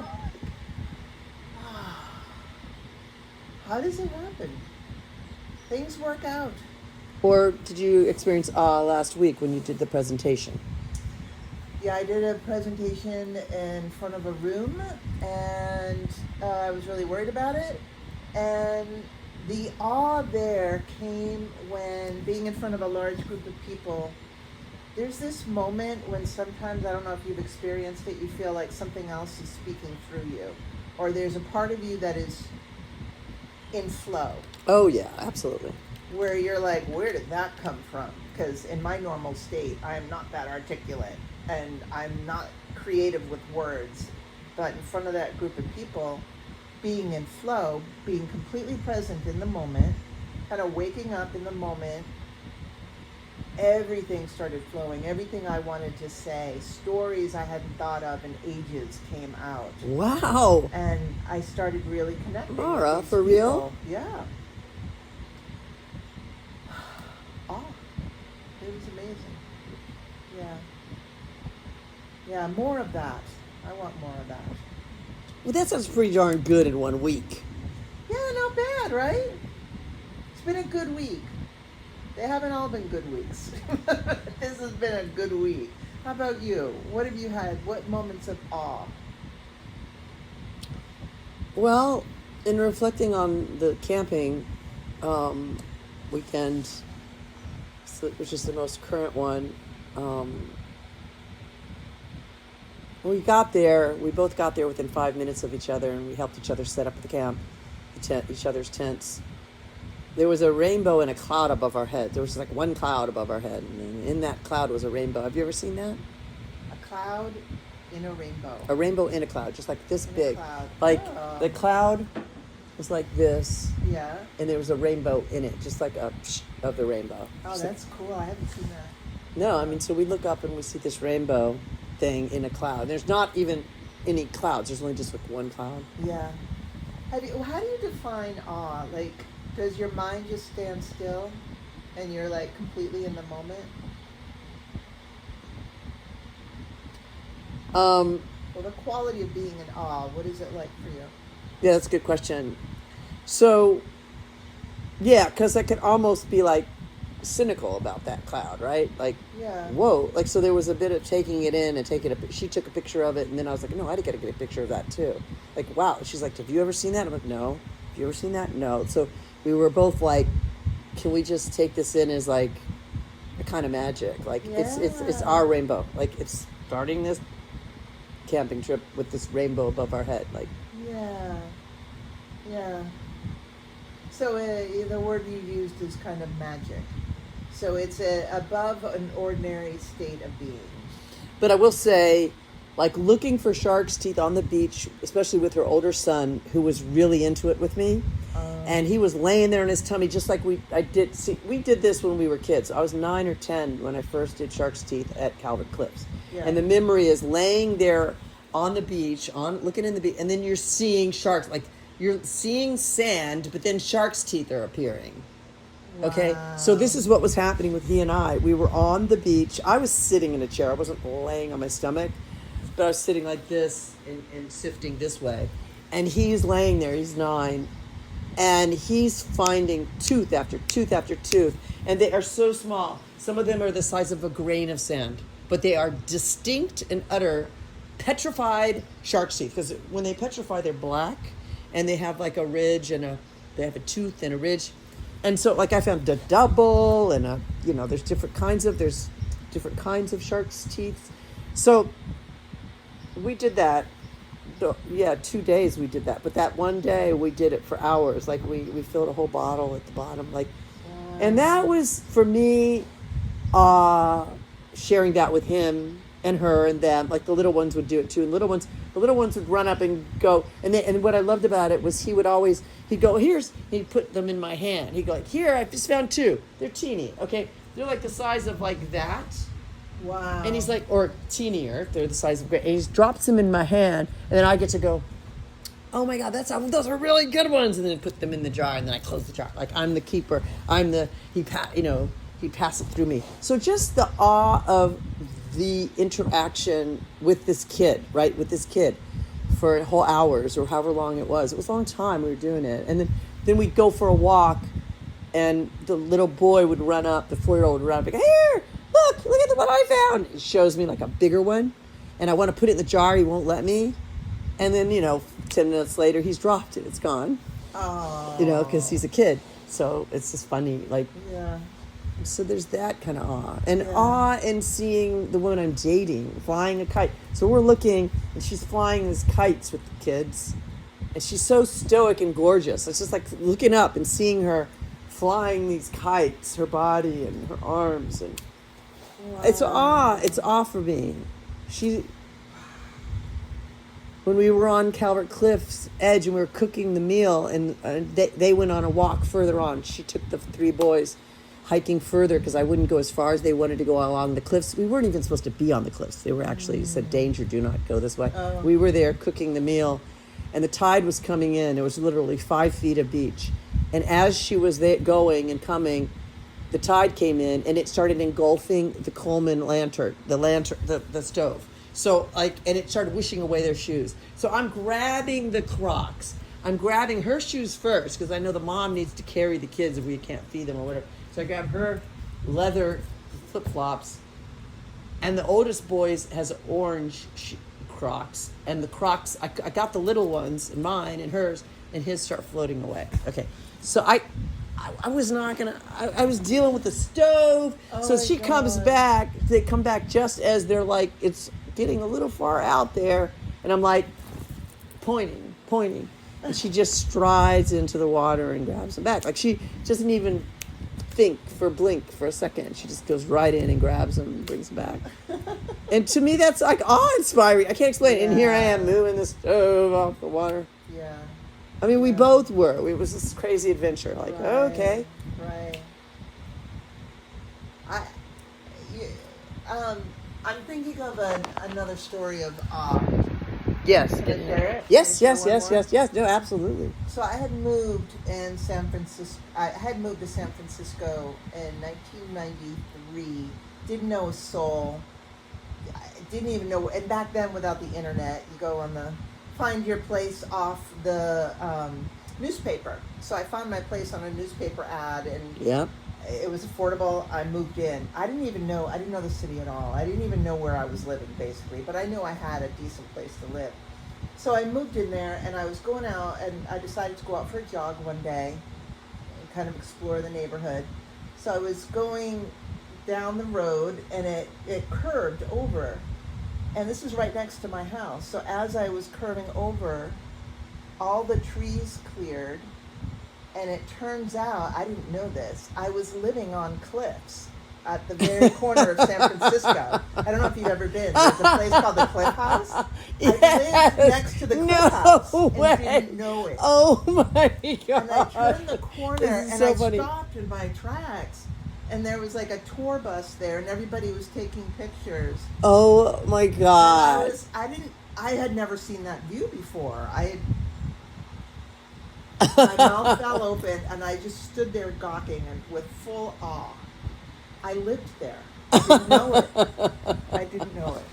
How does it happen? Things work out. Or did you experience awe last week when you did the presentation? Yeah, I did a presentation in front of a room, and I was really worried about it. And the awe there came when being in front of a large group of people. There's this moment when sometimes, I don't know if you've experienced it, you feel like something else is speaking through you. Or there's a part of you that is in flow, Oh, yeah, absolutely. where you're like, where did that come from? Because in my normal state, I am not that articulate and I'm not creative with words. But in front of that group of people, being in flow, being completely present in the moment, kind of waking up in the moment, everything started flowing. Everything I wanted to say, stories I hadn't thought of in ages came out. Wow. And I started really connecting. Laura, with these for real? people. Yeah. Oh, it was amazing. Yeah. Yeah, more of that. I want more of that. Well, that sounds pretty darn good in 1 week. Yeah, not bad, right? It's been a good week. They haven't all been good weeks. This has been a good week. How about you? What have you had? What moments of awe? Well, in reflecting on the camping weekend, which is the most current one, when we got there, we both got there within 5 minutes of each other, and we helped each other set up the camp, each other's tents. There was a rainbow and a cloud above our head. There was like one cloud above our head, and in that cloud was a rainbow. Have you ever seen that? A cloud in a rainbow. A rainbow in a cloud, just like this In a big. cloud. Like Oh. the cloud was like this, Yeah. and there was a rainbow in it, just like a psh of the rainbow. Oh, So- that's cool. I haven't seen that. No, I mean, so we look up and we see this rainbow thing in a cloud. There's not even any clouds. There's only just like one cloud. Yeah. How do you define awe? Like, does your mind just stand still and you're like completely in the moment? Well, the quality of being in awe, what is it like for you? Yeah, that's a good question. So, yeah, because I could almost be like cynical about that cloud, right? Like, Yeah. whoa. Like, so there was a bit of taking it in and she took a picture of it, and then I was like, no, I gotta get a picture of that too. Like, wow. She's like, have you ever seen that? I'm like, no. Have you ever seen that? No. So we were both like, can we just take this in as like a kind of magic? Like, it's Yeah. our rainbow. Like, it's starting this camping trip with this rainbow above our head. Like, Yeah. Yeah. So the word you used is kind of magic. So it's above an ordinary state of being. but I will say, like, looking for shark's teeth on the beach, especially with her older son, who was really into it with me, and he was laying there in his tummy, just like we did this when we were kids. I was 9 or 10 when I first did shark's teeth at Calvert Cliffs, Yeah. and the memory is laying there on the beach, looking in the beach, and then you're seeing sharks, like you're seeing sand, but then shark's teeth are appearing. Okay, so this is what was happening with he and I. We were on the beach. I was sitting in a chair. I wasn't laying on my stomach, but I was sitting like this and sifting this way. And he's laying there. He's 9. And he's finding tooth after tooth after tooth. And they are so small. Some of them are the size of a grain of sand. But they are distinct and utter petrified shark's teeth. Because when they petrify, they're black. And they have like a ridge and they have a tooth and a ridge. And so, like, I found a double and there's different kinds of shark's teeth. So we did that. 2 days we did that. But that one day we did it for hours. Like, we filled a whole bottle at the bottom. Like, and that was, for me, sharing that with him and her and them. Like, the little ones would do it too. And the little ones would run up and go. And what I loved about it was he'd go, he'd put them in my hand. He'd go, like, here, I just found 2. They're teeny, okay? They're like the size of like that. Wow. And he's like, or teenier, they're the size of, and he drops them in my hand, and then I get to go, oh my God, those are really good ones, and then put them in the jar, and then I close the jar. Like, I'm the keeper. He passed it through me. So just the awe of the interaction with this kid, right? With this kid for whole hours or however long it was. It was a long time we were doing it. And then we'd go for a walk, and the little boy would run up, the 4-year-old would run up and go, here, look at the one I found. He shows me like a bigger one, and I want to put it in the jar. He won't let me. And then, 10 minutes later, he's dropped it. It's gone. Oh. Because he's a kid. So it's just funny. Like, Yeah. so there's that kind of awe. And Yeah. awe in seeing the woman I'm dating flying a kite. So we're looking, and she's flying these kites with the kids. And she's so stoic and gorgeous. It's just like looking up and seeing her flying these kites, her body and her arms. And it's awe. It's awe for me. When we were on Calvert Cliff's edge and we were cooking the meal, and they went on a walk further on. She took the 3 boys hiking further because I wouldn't go as far as they wanted to go along the cliffs. We weren't even supposed to be on the cliffs. They were actually said, danger, do not go this way. Oh. We were there cooking the meal, and the tide was coming in. It was literally 5 feet of beach. And as she was there going and coming, the tide came in, and it started engulfing the Coleman lantern, the stove. So, and it started wishing away their shoes. So I'm grabbing the Crocs. I'm grabbing her shoes first because I know the mom needs to carry the kids if we can't feed them or whatever. So I grab her leather flip-flops, and the oldest boy has orange Crocs, and the Crocs, I got the little ones, and mine and hers, and his start floating away. Okay, so I was not gonna. I was dealing with the stove. So my she comes God. back. They come back just as they're like, it's getting a little far out there, and I'm like, pointing, and she just strides into the water and grabs them back. Like she doesn't even blink for a second. She just goes right in and grabs them and brings them back. And to me, that's like awe-inspiring. I can't explain it. And here I am moving the stove off the water. Yeah. I mean, we both were. It was this crazy adventure. Like, okay. Right. I'm thinking of another story of awe. Yes. Can I share it? Yes. Can I share one more? Yes. No, absolutely. So I had moved in San Francisco. I had moved to San Francisco in 1993. Didn't know a soul. I didn't even know. And back then, without the internet, you go on the find your place off the newspaper. So I found my place on a newspaper ad, and Yeah. it was affordable. I moved in. I didn't know the city at all. I didn't even know where I was living, basically, but I knew I had a decent place to live. So I moved in there, and I was going out, and I decided to go out for a jog one day and kind of explore the neighborhood. So I was going down the road, and it curved over, and this is right next to my house. So as I was curving over, all the trees cleared, and it turns out, I didn't know this, I was living on cliffs at the very corner of San Francisco. I don't know if you've ever been. There's a place called the Cliff House. Yes. I lived next to the Cliff House way. and didn't know it. Oh my God. And I turned the corner, This is and so I funny. stopped in my tracks. And there was like a tour bus there, and everybody was taking pictures. Oh my And God. I had never seen that view before. My mouth fell open, and I just stood there gawking and with full awe. I lived there. I didn't know it. I didn't know it.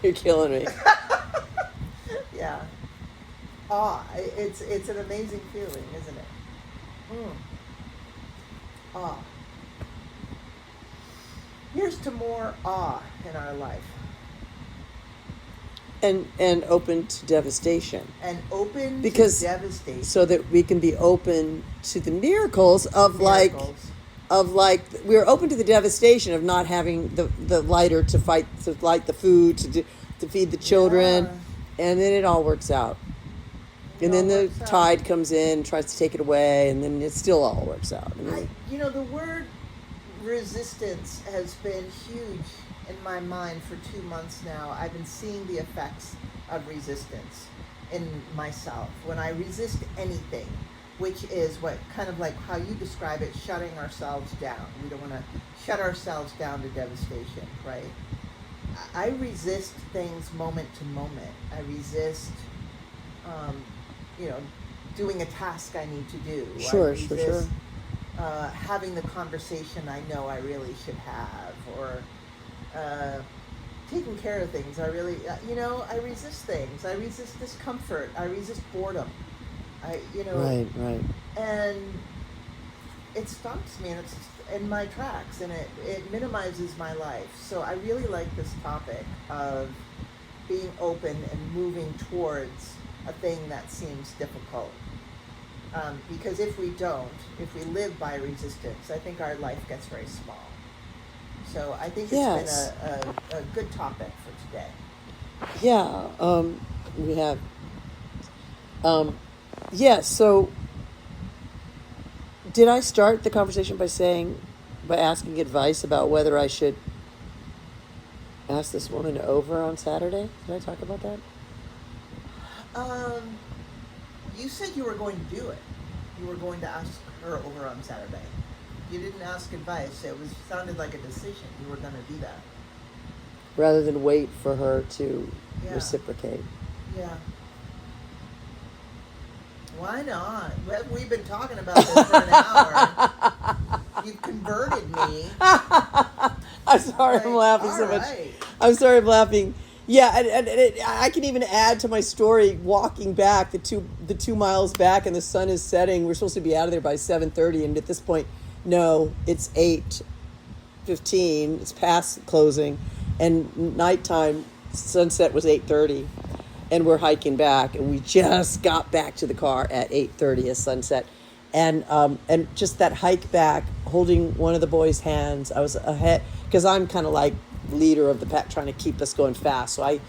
You're killing me. Yeah. Awe. It's an amazing feeling, isn't it? Awe. Here's to more awe in our life. And open to devastation. And open Because- to devastation. So that we can be open to the miracles of Miracles. we're open to the devastation of not having the lighter to light the food, to feed the children, Yeah. and then it all works out. And then the tide comes in, tries to take it away, and then it still all works out. I mean, The word resistance has been huge in my mind for 2 months now. I've been seeing the effects of resistance in myself. When I resist anything, which is what kind of like how you describe it, shutting ourselves down. We don't want to shut ourselves down to devastation, right? I resist things moment to moment. I resist, doing a task I need to do. Sure. Having the conversation I know I really should have, or taking care of things. I really, I resist things. I resist discomfort. I resist boredom. Right. And it stops me, and it's in my tracks, and it minimizes my life. So I really like this topic of being open and moving towards a thing that seems difficult. Because if we live by resistance, I think our life gets very small. So I think it's Yes. been a good topic for today. Yeah, we have. So did I start the conversation by asking advice about whether I should ask this woman over on Saturday? Did I talk about that? You said you were going to do it. You were going to ask her over on Saturday. You didn't ask advice. It sounded like a decision. You were going to do that. Rather than wait for her to Yeah. reciprocate. Yeah. Why not? We've been talking about this for an hour. You've converted me. I'm sorry, I'm laughing so much. Right. I'm sorry, I'm laughing. Yeah, and I can even add to my story. Walking back the 2 miles back, and the sun is setting. We're supposed to be out of there by 7:30, and at this point, no, it's 8:15. It's past closing, and nighttime sunset was 8:30, and we're hiking back, and we just got back to the car at 8:30 as sunset, and just that hike back, holding one of the boys' hands. I was ahead because I'm kind of like leader of the pack, trying to keep us going fast. So I'm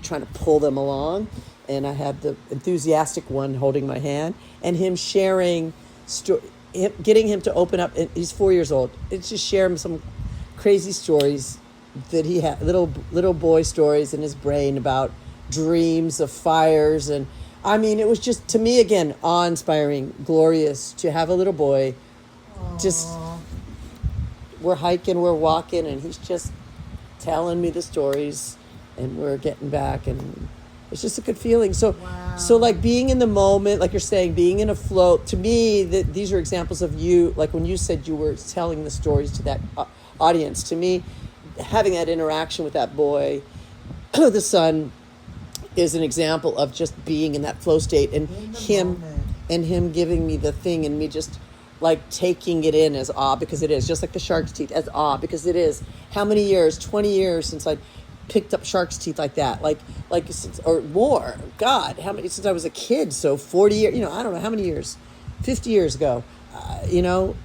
trying to pull them along, and I had the enthusiastic one holding my hand, and him sharing getting him to open up. And he's 4 years old. It's just share him some crazy stories that he had, little boy stories in his brain about dreams of fires. And I mean, it was just, to me, again, awe-inspiring, glorious to have a little boy. Just, we're hiking, we're walking, and he's just telling me the stories, and we're getting back, and it's just a good feeling. So, so like being in the moment, like you're saying, being in a flow, to me, these are examples of you, like when you said you were telling the stories to that audience, to me, having that interaction with that boy, the son, is an example of just being in that flow state, and him giving me the thing, and me just like taking it in as awe, because it is just like the shark's teeth, as awe, because it is. How many years? 20 years since I picked up shark's teeth like that, like since, or more. God, how many, since I was a kid? So 40 years. I don't know how many years. 50 years ago.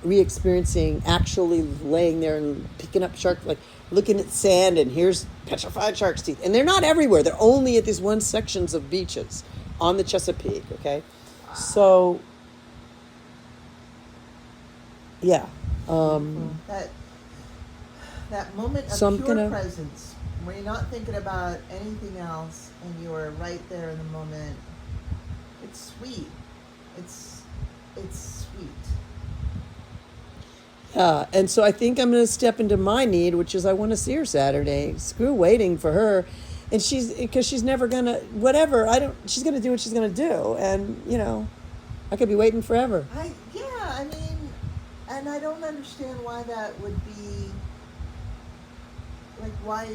Re-experiencing, actually laying there and picking up shark, like looking at sand, and here's petrified shark's teeth, and they're not everywhere. They're only at these one sections of beaches on the Chesapeake. Okay, so yeah, that moment of pure presence, where you're not thinking about anything else, and you are right there in the moment. It's sweet. It's sweet. Yeah, and so I think I'm going to step into my need, which is I want to see her Saturday. Screw waiting for her, and because she's never gonna, whatever. She's going to do what she's going to do, and I could be waiting forever. I mean, and I don't understand why that would be, like, why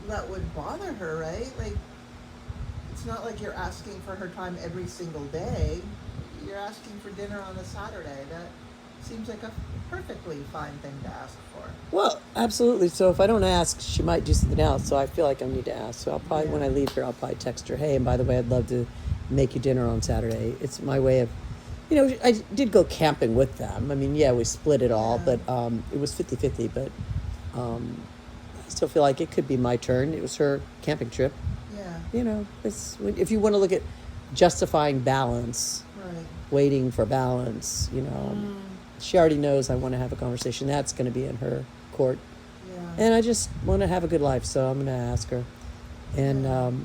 that would bother her, right? Like, it's not like you're asking for her time every single day. You're asking for dinner on a Saturday. That seems like a perfectly fine thing to ask for. Well, absolutely. So if I don't ask, she might do something else. So I feel like I need to ask. So I'll probably, when I leave here, I'll probably text her, hey, and by the way, I'd love to make you dinner on Saturday. It's my way of, I did go camping with them. I mean, yeah, we split it all, but it was 50-50. But I still feel like it could be my turn. It was her camping trip. Yeah. It's, if you want to look at justifying balance, right, waiting for balance, she already knows I want to have a conversation. That's going to be in her court. Yeah. And I just want to have a good life, so I'm going to ask her. And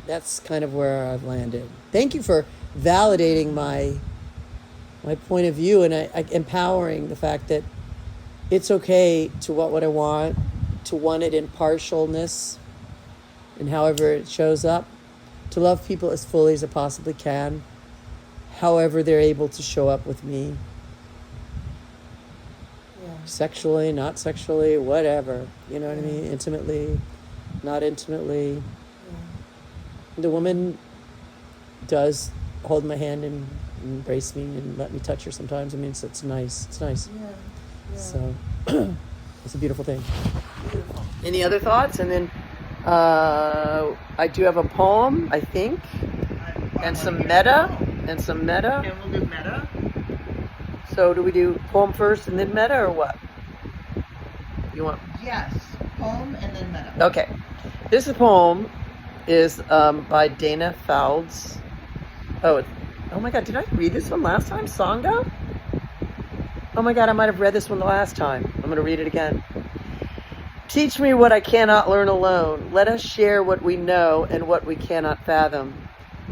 that's kind of where I've landed. Thank you for validating my point of view, and empowering the fact that it's okay to want what I want, to want it in partialness, and however it shows up, to love people as fully as I possibly can, however they're able to show up with me. Yeah. Sexually, not sexually, whatever. You know what I mean? Intimately, not intimately. Yeah. The woman does hold my hand and embrace me and let me touch her sometimes. I mean, it's nice. It's nice. Yeah. So it's a beautiful thing. Beautiful. Any other thoughts? And then I do have a poem, I think, and some meta. And we'll do meta. So do we do poem first and then meta, or what? You want? Yes. Poem and then meta. Okay. This poem is by Dana Fouts. Oh my God! Did I read this one last time? Sangha? Oh my God! I might have read this one the last time. I'm going to read it again. Teach me what I cannot learn alone. Let us share what we know and what we cannot fathom.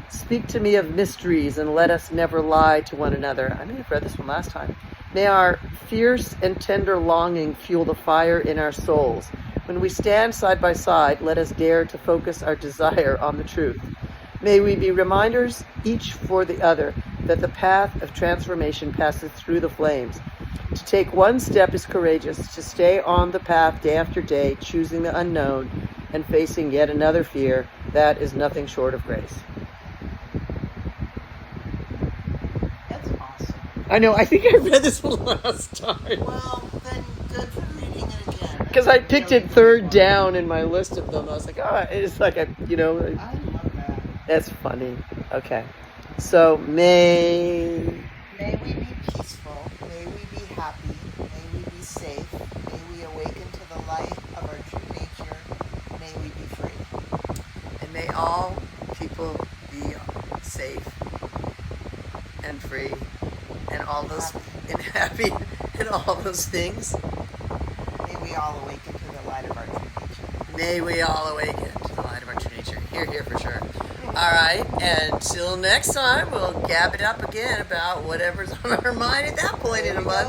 Speak to me of mysteries, and let us never lie to one another. I may have read this one last time. May our fierce and tender longing fuel the fire in our souls. When we stand side by side, let us dare to focus our desire on the truth. May we be reminders, each for the other, that the path of transformation passes through the flames. To take one step is courageous, to stay on the path day after day, choosing the unknown and facing yet another fear, that is nothing short of grace. Awesome. I know, I think I read this one last time. Well, then good for reading it again. Because I picked it third down in my list of them. I was like, oh, it's like I love that. that's funny. Okay. So, May we be peaceful. May we be happy. May we be safe. May we awaken to the light of our true nature. May we be free. and may all people be safe and free and all those and happy and all those things. May we all awaken to the light of our true nature. May we all awaken to the light of our true nature. Here for sure. All right, and until next time, we'll gab it up again about whatever's on our mind at that point in a month,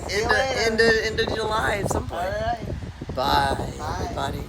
See you later. into July at some point. All right. Bye, Bye. everybody.